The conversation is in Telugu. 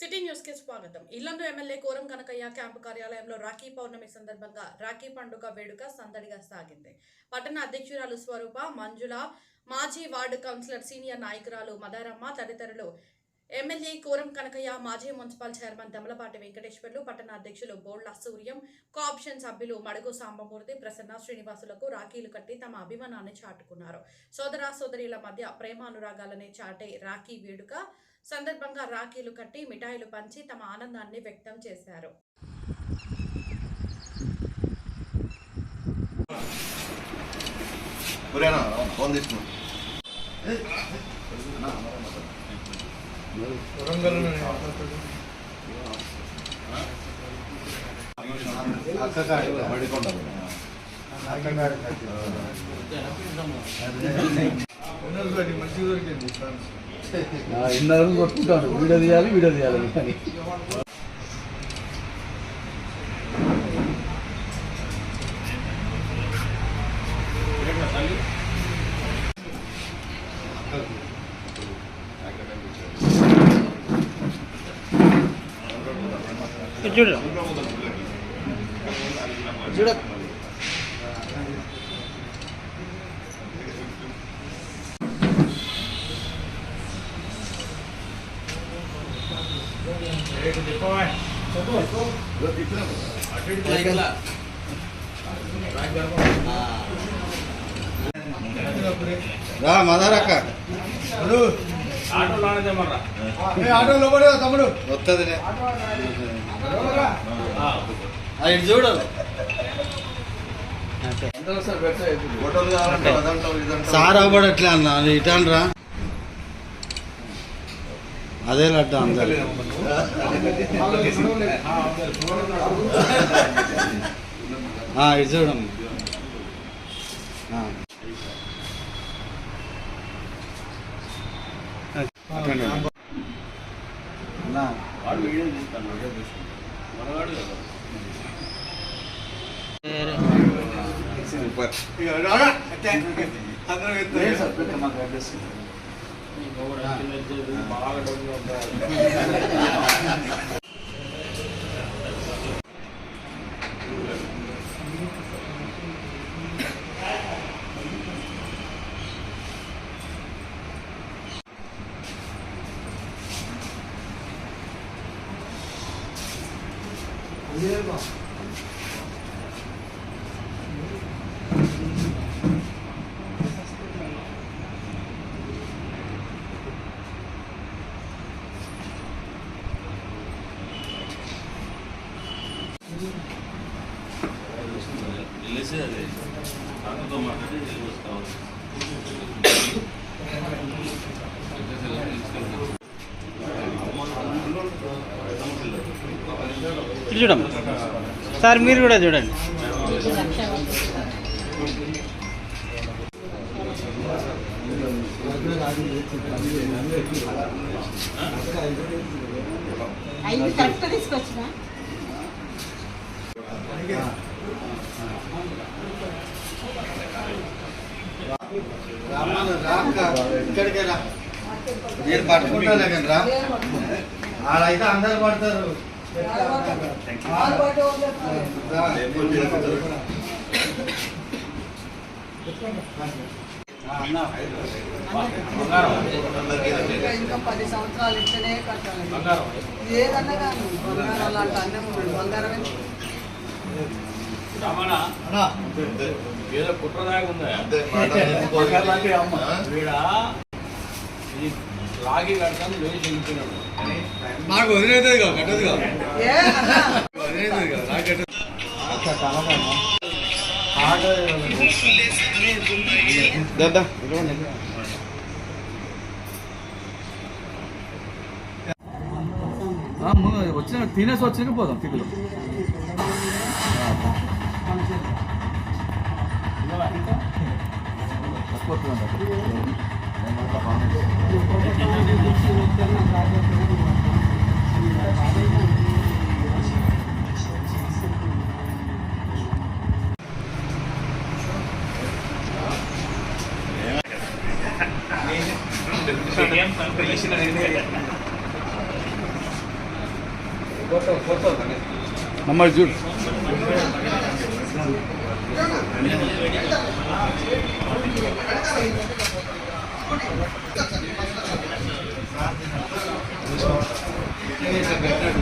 సిటీ న్యూస్ కి స్వాగతం. ఇల్లందు ఎమ్మెల్యే కోరం కనకయ్య క్యాంపు కార్యాలయంలో రాఖీ పౌర్ణమి సందర్భంగా రాఖీ పండుగ వేడుక సందడిగా సాగింది. పట్టణ అధ్యక్షురాలు స్వరూప, మంజుల, మాజీ వార్డు కౌన్సిలర్ సీనియర్ నాయకురాలు మదారమ్మ తదితరులు ఎమ్మెల్యే కోరం కనకయ్య, మాజీ మున్సిపల్ చైర్మన్ దమలపాటి వెంకటేశ్వర్లు, పట్టణ అధ్యక్షులు బోళ్ల సూర్యం, కోఆప్షన్ సభ్యులు మడుగు సాంబమూర్తి, ప్రసన్న, శ్రీనివాసులకు రాఖీలు కట్టి తమ అభిమానాన్ని చాటుకున్నారు. సోదర సోదరీల మధ్య ప్రేమానురాగాలని చాటే రాఖీ వేడుక సందర్భంగా రాఖీలు కట్టి మిఠాయిలు పంచి తమ ఆనందాన్ని వ్యక్తం చేశారు. ఇన్నరకు కొట్టుకుంటాను, వీడియో తీయాలి కానీ చూడ రా మదారక్క ఆటోలో తమ్ముడు వస్తుంది ఇటు చూడు సార్ అవ్వడట్లే అన్న ఇటనరా అదే లడ్డు అందరు ఇది చూడమ్మ చూడమ్మ సార్, మీరు కూడా చూడండి. తీసుకొచ్చిన ఇక్కడికే రా, నేను పట్టుకుంటానే కానీ రా, ఆడైతే అందరు పడతారు. ఇంకా 10 సంవత్సరాలు ఇట్లనే కట్టాలి. ఏదన్నా కానీ బంగారం అలాంటి అన్నం బంగారమే ఏదో కుట్రదాగా ఉందా లాగి కడతాను వేసి చెల్లిపోయినాడు. నాకు వదిలేదు కట్టదు వదిలేదు వచ్చిన తినేసి వచ్చాక పోదాం తిరుగులో. మమ్మల్ని చూడు పెట్టినట్టు